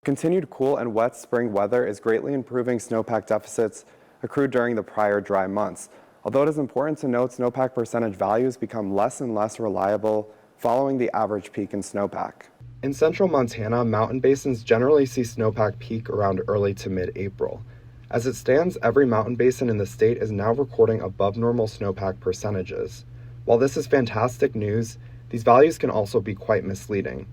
Continued cool and wet spring weather is greatly improving snowpack deficits accrued during the prior dry months. Although it is important to note snowpack percentage values become less and less reliable following the average peak in snowpack. In central Montana, mountain basins generally see snowpack peak around early to mid-April. As it stands, every mountain basin in the state is now recording above normal snowpack percentages. While this is fantastic news, these values can also be quite misleading.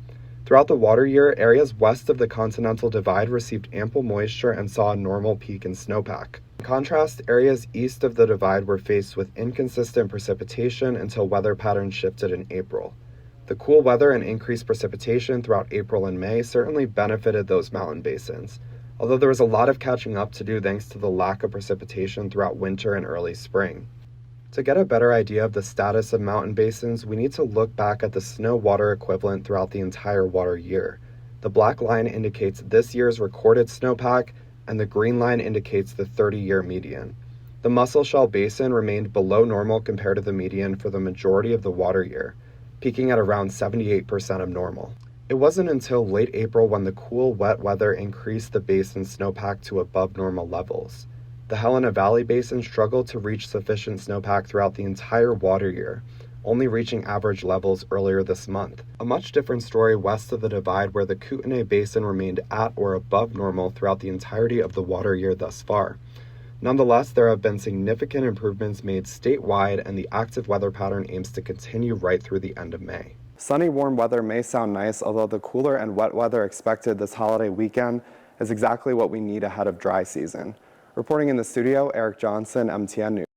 Throughout the water year, areas west of the Continental Divide received ample moisture and saw a normal peak in snowpack. In contrast, areas east of the Divide were faced with inconsistent precipitation until weather patterns shifted in April. The cool weather and increased precipitation throughout April and May certainly benefited those mountain basins, although there was a lot of catching up to do thanks to the lack of precipitation throughout winter and early spring. To get a better idea of the status of mountain basins, we need to look back at the snow water equivalent throughout the entire water year. The black line indicates this year's recorded snowpack, and the green line indicates the 30-year median. The Musselshell Basin remained below normal compared to the median for the majority of the water year, peaking at around 78% of normal. It wasn't until late April when the cool, wet weather increased the basin's snowpack to above normal levels. The Helena Valley Basin struggled to reach sufficient snowpack throughout the entire water year, only reaching average levels earlier this month. A much different story west of the Divide, where the Kootenai Basin remained at or above normal throughout the entirety of the water year thus far. Nonetheless, there have been significant improvements made statewide, and the active weather pattern aims to continue right through the end of May. Sunny, warm weather may sound nice, although the cooler and wet weather expected this holiday weekend is exactly what we need ahead of dry season. Reporting in the studio, Eric Johnson, MTN News.